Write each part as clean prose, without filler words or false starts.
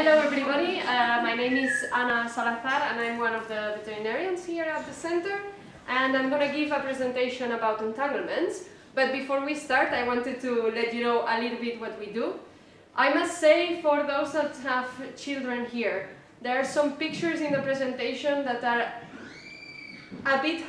Hello everybody, my name is Ana Salazar and I'm one of the veterinarians here at the center, and I'm going to give a presentation about entanglements. But before we start, I wanted to let you know a little bit what we do. I must say, for those that have children here, there are some pictures in the presentation that are a bit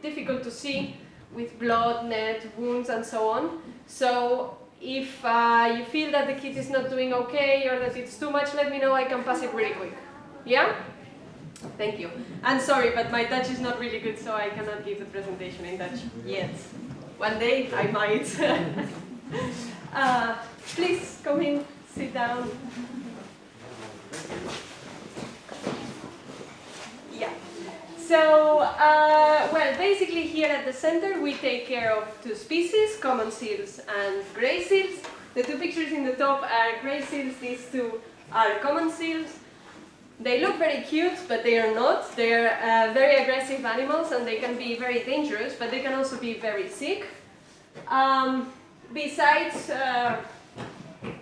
difficult to see, with blood, net, wounds and so on. So if you feel that the kid is not doing okay or that it's too much, let me know, I can pass it really quick. Yeah? Thank you. And sorry, but my Dutch is not really good, so I cannot give the presentation in Dutch yet. One day I might. Please come in, sit down. Yeah. So, well, basically here at the center we take care of two species, common seals and grey seals. The two pictures in the top are grey seals, these two are common seals. They look very cute, but they are not. They are very aggressive animals and they can be very dangerous, but they can also be very sick. Besides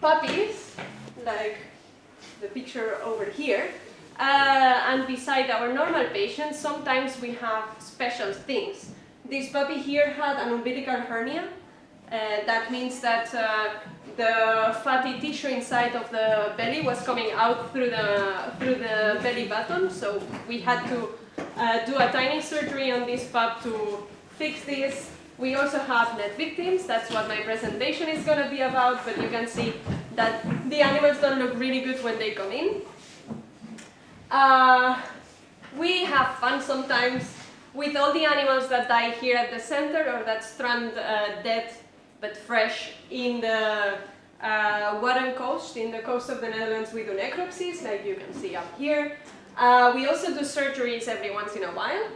puppies, like the picture over here, and beside our normal patients, sometimes we have special things. This puppy here had an umbilical hernia. That means that the fatty tissue inside of the belly was coming out through the belly button, so we had to do a tiny surgery on this pup to fix this. We also have net victims. That's what my presentation is going to be about, but you can see that the animals don't look really good when they come in. We have fun sometimes with all the animals that die here at the center or that strand dead but fresh in the Wadden coast, in the coast of the Netherlands. We do necropsies, like you can see up here. We also do surgeries every once in a while.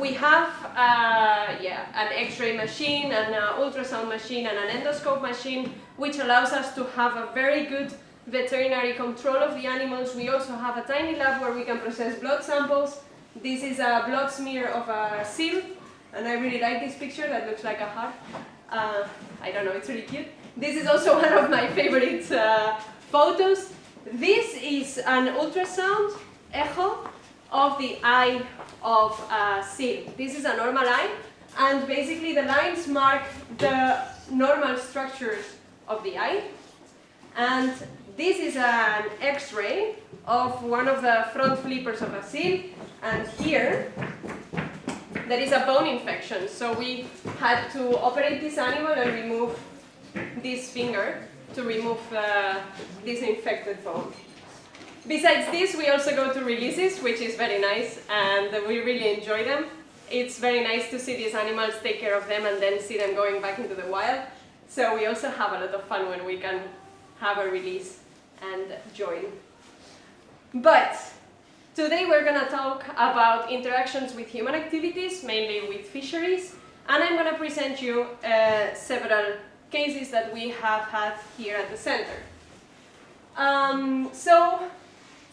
We have an X-ray machine, an ultrasound machine and an endoscope machine, which allows us to have a very good veterinary control of the animals. We also have a tiny lab where we can process blood samples. This is a blood smear of a seal, and I really like this picture, that looks like a heart. I don't know, it's really cute. This is also one of my favorite photos. This is an ultrasound echo of the eye of a seal. This is a normal eye, and basically the lines mark the normal structures of the eye. And this is an X-ray of one of the front flippers of a seal, and here there is a bone infection. So we had to operate this animal and remove this finger to remove this infected bone. Besides this, we also go to releases, which is very nice, and we really enjoy them. It's very nice to see these animals, take care of them, and then see them going back into the wild. So we also have a lot of fun when we can have a release and join. But today we're going to talk about interactions with human activities, mainly with fisheries, and I'm going to present you several cases that we have had here at the center. So,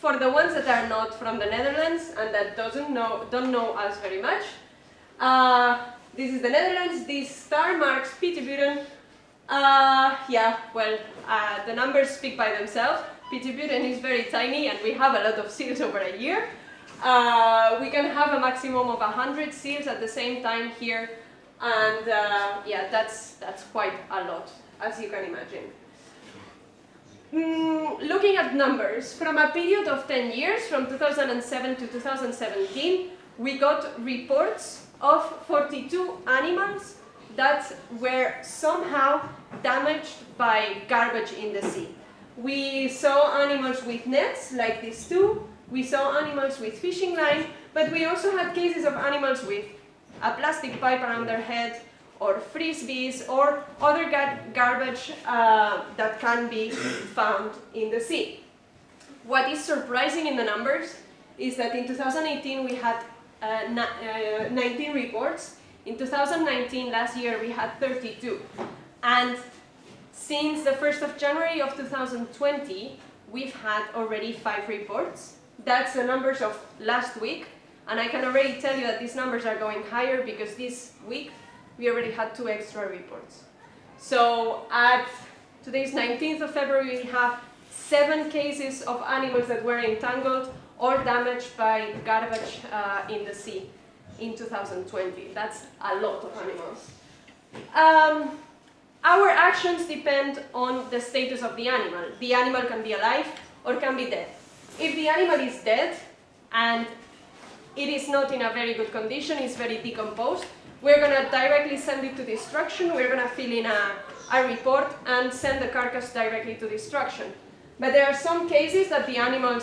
for the ones that are not from the Netherlands and that don't know us very much, this is the Netherlands. This star marks Pieterburen. The numbers speak by themselves. Pieterburen is very tiny and we have a lot of seals over a year. We can have a maximum of 100 seals at the same time here, and that's quite a lot, as you can imagine. Looking at numbers, from a period of 10 years, from 2007 to 2017, we got reports of 42 animals that were somehow damaged by garbage in the sea. We saw animals with nets, like these two. We saw animals with fishing line, but we also had cases of animals with a plastic pipe around their head, or frisbees, or other garbage that can be found in the sea. What is surprising in the numbers is that in 2018 we had 19 reports. In 2019, last year, we had 32. And since the 1st of January of 2020, we've had already 5 reports. That's the numbers of last week. And I can already tell you that these numbers are going higher because this week we already had 2 extra reports. So at today's 19th of February, we have 7 cases of animals that were entangled or damaged by garbage in the sea in 2020. That's a lot of animals. Our actions depend on the status of the animal. The animal can be alive or can be dead. If the animal is dead and it is not in a very good condition, it's very decomposed, we're going to directly send it to destruction. We're going to fill in a report and send the carcass directly to destruction. But there are some cases that the animal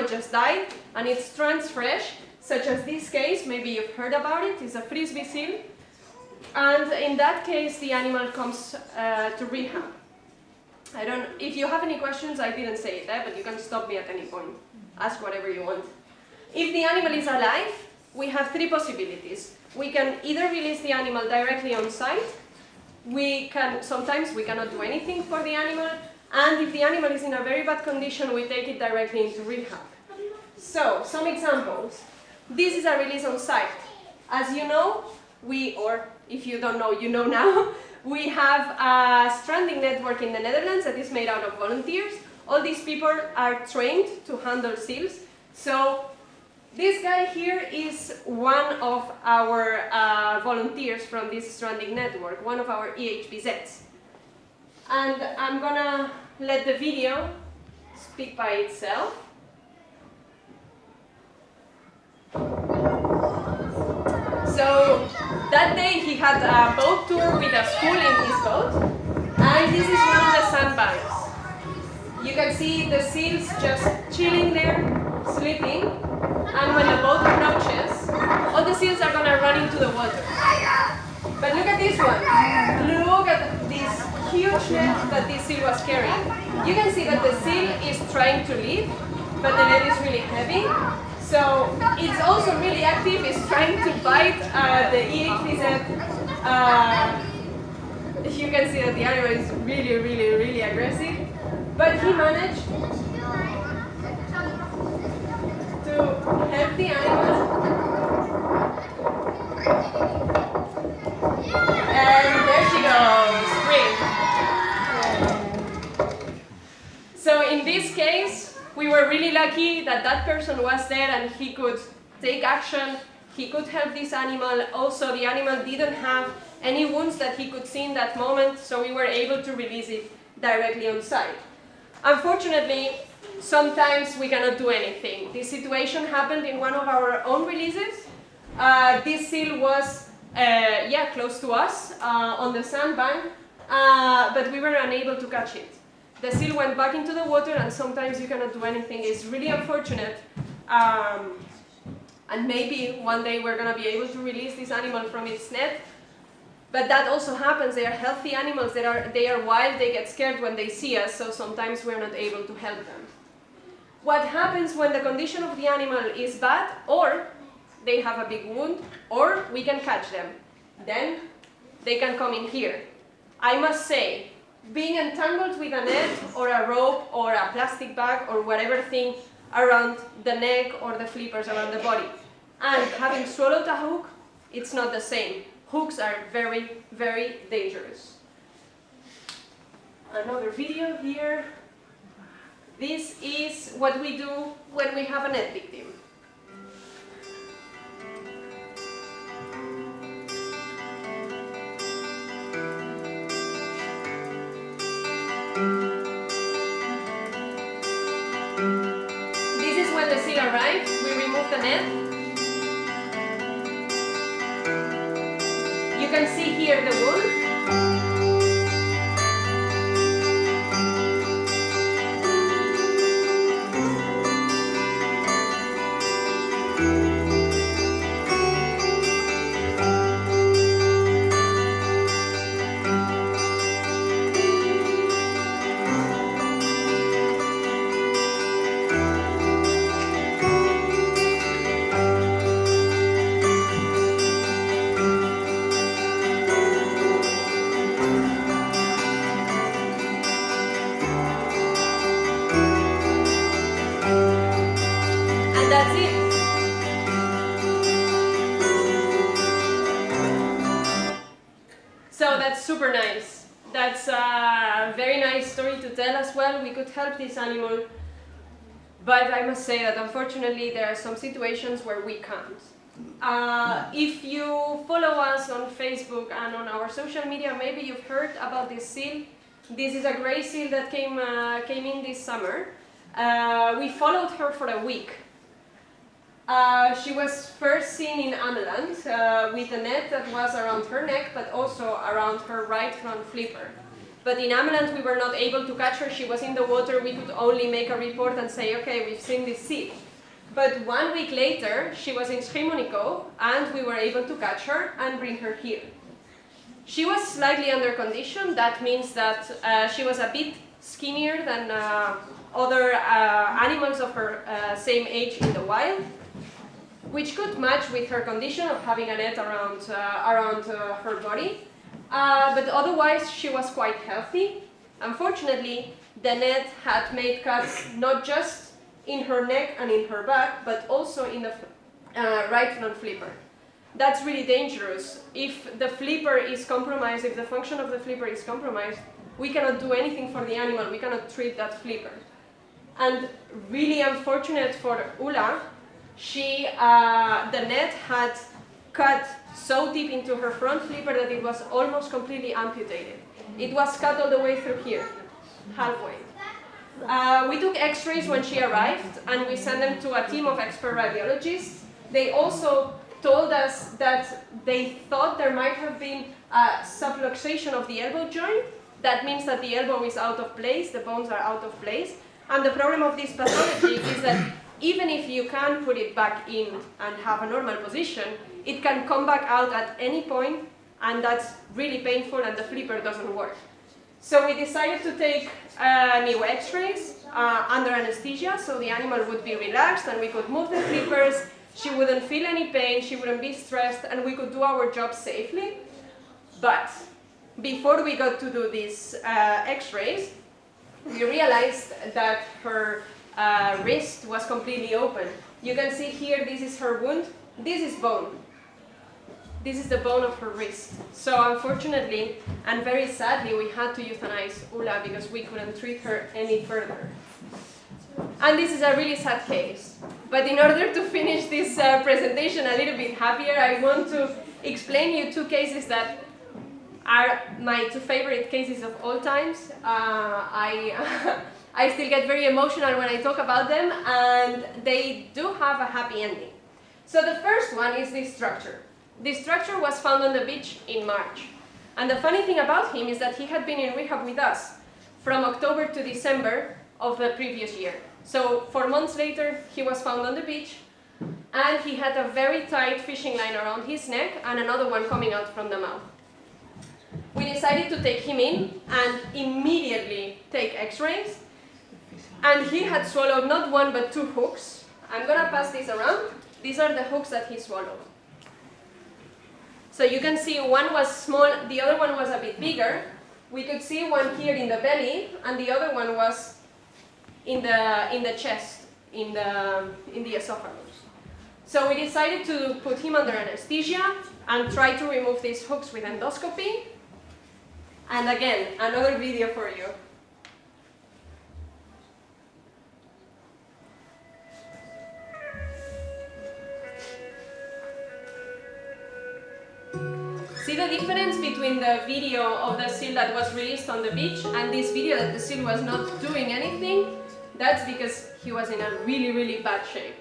just died and it's trans fresh, such as this case. Maybe you've heard about it. It's a frisbee seal. And in that case, the animal comes to rehab. If you have any questions, I didn't say it, but you can stop me at any point. Ask whatever you want. If the animal is alive, we have 3 possibilities. We can either release the animal directly on site. Sometimes we cannot do anything for the animal. And if the animal is in a very bad condition, we take it directly into rehab. So, some examples. This is a release on site. As you know, or if you don't know, you know now, we have a stranding network in the Netherlands that is made out of volunteers. All these people are trained to handle seals. So this guy here is one of our volunteers from this stranding network, one of our EHBZs. And I'm gonna let the video speak by itself. So that day he had a boat tour with a school in his boat, and this is one of the sandbanks. You can see the seals just chilling there, sleeping, and when the boat approaches, all the seals are gonna run into the water. But look at this one. Look at this huge net that this seal was carrying. You can see that the seal is trying to leave, but the net is really heavy. So it's also really active, it's trying to bite the EHBZ. You can see that the animal is really, really, really aggressive. But he managed to help the animal. And there she goes, spring. So in this case, we were really lucky that that person was there and he could take action, he could help this animal. Also, the animal didn't have any wounds that he could see in that moment, so we were able to release it directly on site. Unfortunately, sometimes we cannot do anything. This situation happened in one of our own releases. This seal was close to us on the sandbank, but we were unable to catch it. The seal went back into the water, and sometimes you cannot do anything. It's really unfortunate. And maybe one day we're going to be able to release this animal from its net. But that also happens. They are healthy animals. They are wild. They get scared when they see us, so sometimes we're not able to help them. What happens when the condition of the animal is bad, or they have a big wound, or we can catch them? Then they can come in here. I must say, being entangled with a net or a rope or a plastic bag or whatever thing around the neck or the flippers around the body, and having swallowed a hook, it's not the same. Hooks are very, very dangerous. Another video here. This is what we do when we have a net victim. This is when the seal arrives. We remove the net. You can see here the wound. Super nice. That's that's a very nice story to tell as well. We could help this animal, but I must say that unfortunately there are some situations where we can't. If you follow us on Facebook and on our social media, maybe you've heard about this seal. This is a grey seal that came in this summer. We followed her for a week. She was first seen in Ameland with a net that was around her neck, but also around her right front flipper. But in Ameland we were not able to catch her. She was in the water. We could only make a report and say, okay, we've seen this seal. But 1 week later, she was in Schiermonnikoog, and we were able to catch her and bring her here. She was slightly under condition. That means that she was a bit skinnier than other animals of her same age in the wild, which could match with her condition of having a net around her body. But otherwise, she was quite healthy. Unfortunately, the net had made cuts not just in her neck and in her back, but also in the right front flipper. That's really dangerous. If the flipper is compromised, if the function of the flipper is compromised, we cannot do anything for the animal. We cannot treat that flipper. And really unfortunate for Ula, the net had cut so deep into her front flipper that it was almost completely amputated. It was cut all the way through here, halfway. We took x-rays when she arrived, and we sent them to a team of expert radiologists. They also told us that they thought there might have been a subluxation of the elbow joint. That means that the elbow is out of place, the bones are out of place. And the problem of this pathology is that even if you can put it back in and have a normal position, it can come back out at any point, and that's really painful, and the flipper doesn't work. So we decided to take new x-rays under anesthesia, so the animal would be relaxed and we could move the flippers, she wouldn't feel any pain, she wouldn't be stressed, and we could do our job safely. But before we got to do these x-rays, we realized that her wrist was completely open. You can see here, this is her wound, this is bone. This is the bone of her wrist. So unfortunately, and very sadly, we had to euthanize Ula because we couldn't treat her any further. And this is a really sad case. But in order to finish this presentation a little bit happier, I want to explain you two cases that are my two favorite cases of all times. I still get very emotional when I talk about them, and they do have a happy ending. So the first one is this structure. This structure was found on the beach in March. And the funny thing about him is that he had been in rehab with us from October to December of the previous year. So 4 months later, he was found on the beach, and he had a very tight fishing line around his neck and another one coming out from the mouth. We decided to take him in and immediately take x-rays. And he had swallowed not one but 2 hooks. I'm gonna pass this around. These are the hooks that he swallowed. So you can see one was small, the other one was a bit bigger. We could see one here in the belly, and the other one was in the chest, in the esophagus. So we decided to put him under anesthesia and try to remove these hooks with endoscopy. And again, another video for you. See the difference between the video of the seal that was released on the beach and this video that the seal was not doing anything? That's because he was in a really, really bad shape.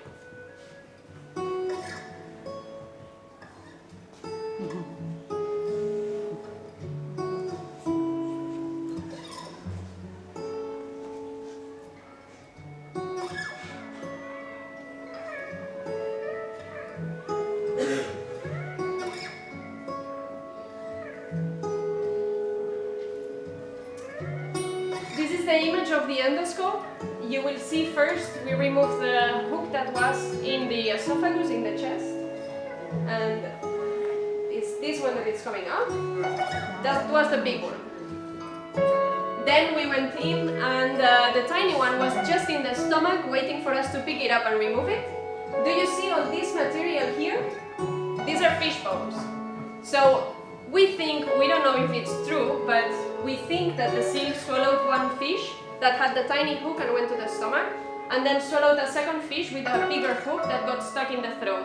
The image of the endoscope, you will see first we remove the hook that was in the esophagus, in the chest, and it's this one that is coming out. That was the big one. Then we went in, and the tiny one was just in the stomach waiting for us to pick it up and remove it. Do you see all this material here? These are fish bones. So we don't know if it's true, but we think that the seal swallowed one fish that had the tiny hook and went to the stomach, and then swallowed a second fish with a bigger hook that got stuck in the throat.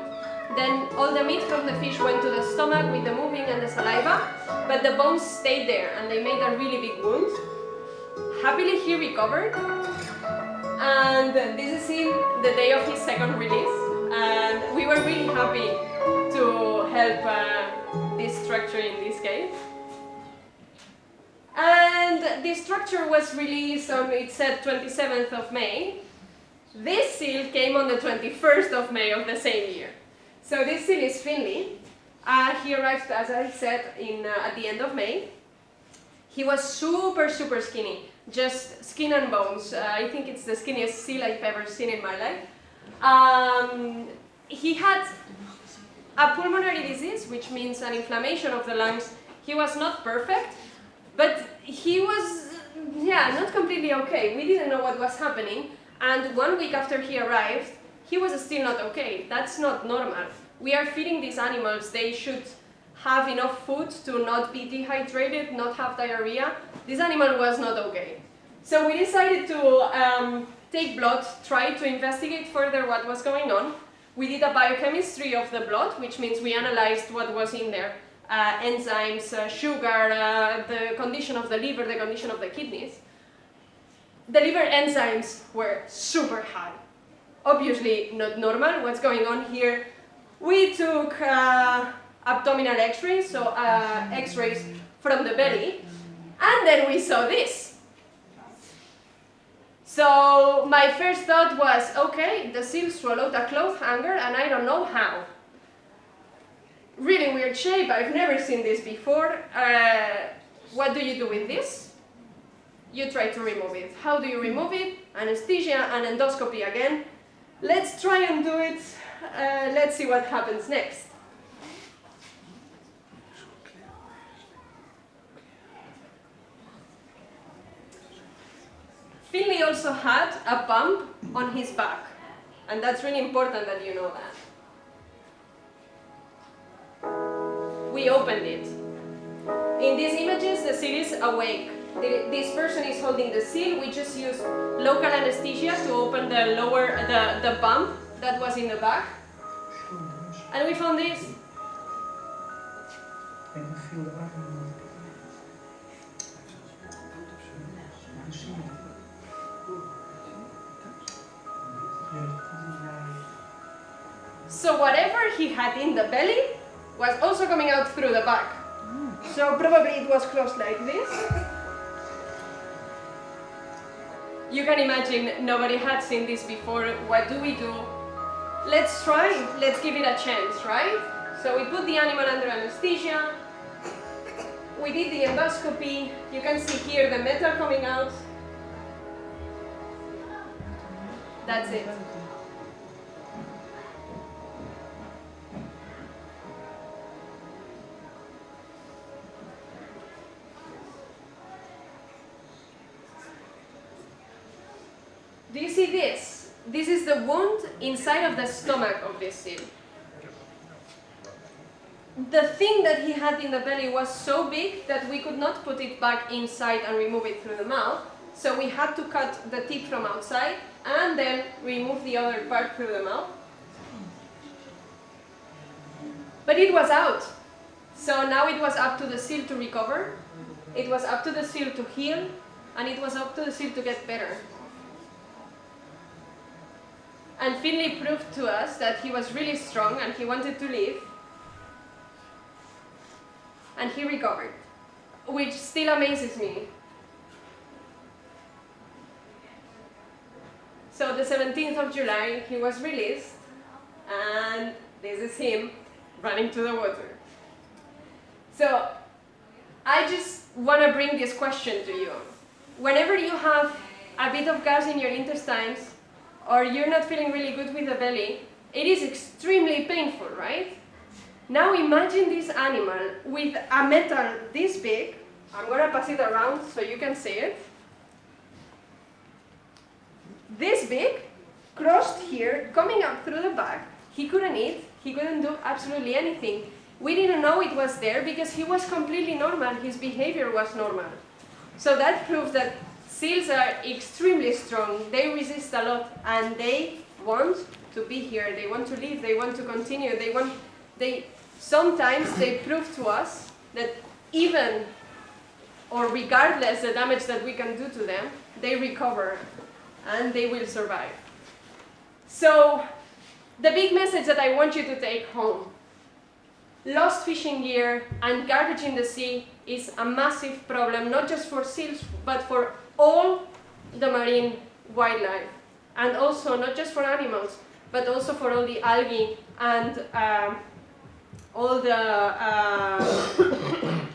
Then all the meat from the fish went to the stomach with the moving and the saliva, but the bones stayed there and they made a really big wound. Happily he recovered, and this is him the day of his second release, and we were really happy to help this structure in this case. And this structure was released on, it said 27th of May. This seal came on the 21st of May of the same year. So this seal is Finley. He arrived, as I said, at the end of May. He was super skinny, just skin and bones. I think it's the skinniest seal I've ever seen in my life. He had a pulmonary disease, which means an inflammation of the lungs. He was not perfect, but he was, not completely okay. We didn't know what was happening, and 1 week after he arrived, he was still not okay. That's not normal. We are feeding these animals. They should have enough food to not be dehydrated, not have diarrhea. This animal was not okay. So we decided to take blood, try to investigate further what was going on. We did a biochemistry of the blood, which means we analyzed what was in there. Enzymes, sugar, the condition of the liver, the condition of the kidneys. The liver enzymes were super high. Obviously not normal. What's going on here? We took abdominal x-rays, so x-rays from the belly, and then we saw this. So my first thought was, okay, the seal swallowed a cloth hanger and I don't know how. Really weird shape, I've never seen this before. What do you do with this? You try to remove it. How do you remove it? Anesthesia and endoscopy again. Let's try and do it. Let's see what happens next. Finley also had a bump on his back, and that's really important that you know that. We opened it. In these images, the seal is awake. This person is holding the seal. We just used local anesthesia to open the bump that was in the back. And we found this. So whatever he had in the belly was also coming out through the back. So probably it was closed like this. You can imagine nobody had seen this before. What do we do? Let's try, let's give it a chance, right? So we put the animal under anesthesia. We did the endoscopy. You can see here the metal coming out. That's it. Do you see this? This is the wound inside of the stomach of this seal. The thing that he had in the belly was so big that we could not put it back inside and remove it through the mouth. So we had to cut the tip from outside and then remove the other part through the mouth. But it was out. So now it was up to the seal to recover. It was up to the seal to heal. And it was up to the seal to get better. And Finley proved to us that he was really strong and he wanted to live. And he recovered, which still amazes me. So the 17th of July, he was released, and this is him running to the water. So I just want to bring this question to you. Whenever you have a bit of gas in your intestines, or you're not feeling really good with the belly, it is extremely painful, right? Now imagine this animal with a metal this big. I'm going to pass it around so you can see it. This big, crossed here, coming up through the back. He couldn't eat, he couldn't do absolutely anything. We didn't know it was there because he was completely normal, his behavior was normal. So that proves that seals are extremely strong, they resist a lot, and they want to be here, they want to live, they want to continue, sometimes they prove to us that even or regardless the damage that we can do to them, they recover and they will survive. So the big message that I want you to take home: lost fishing gear and garbage in the sea is a massive problem, not just for seals, but for all the marine wildlife. And also not just for animals, but also for all the algae and all the,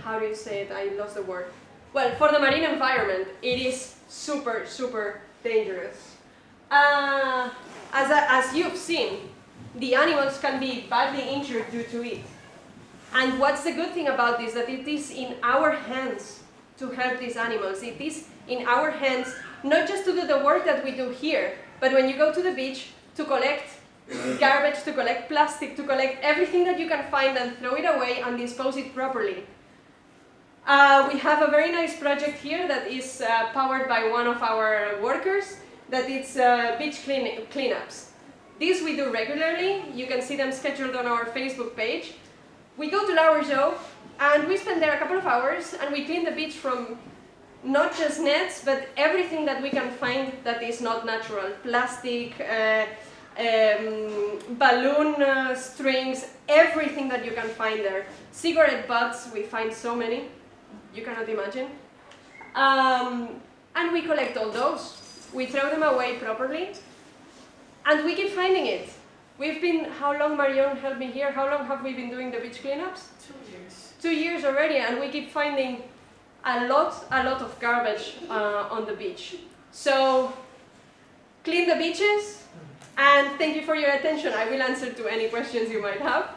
how do you say it? I lost the word. Well, for the marine environment, it is super, super dangerous. As you've seen, the animals can be badly injured due to it. And what's the good thing about this? That it is in our hands to help these animals. It is in our hands not just to do the work that we do here, but when you go to the beach to collect garbage, to collect plastic, to collect everything that you can find and throw it away and dispose it properly. We have a very nice project here that is powered by one of our workers, that is beach cleanups. This we do regularly. You can see them scheduled on our Facebook page. We go to Lauwerzo and we spend there a couple of hours and we clean the beach from not just nets, but everything that we can find that is not natural. Plastic, balloon strings, everything that you can find there. Cigarette butts, we find so many, you cannot imagine. And we collect all those. We throw them away properly, and we keep finding it. We've been, how long, Marion, help me here, how long have we been doing the beach cleanups? 2 years. 2 years already, and we keep finding a lot of garbage on the beach. So, clean the beaches, and thank you for your attention. I will answer to any questions you might have.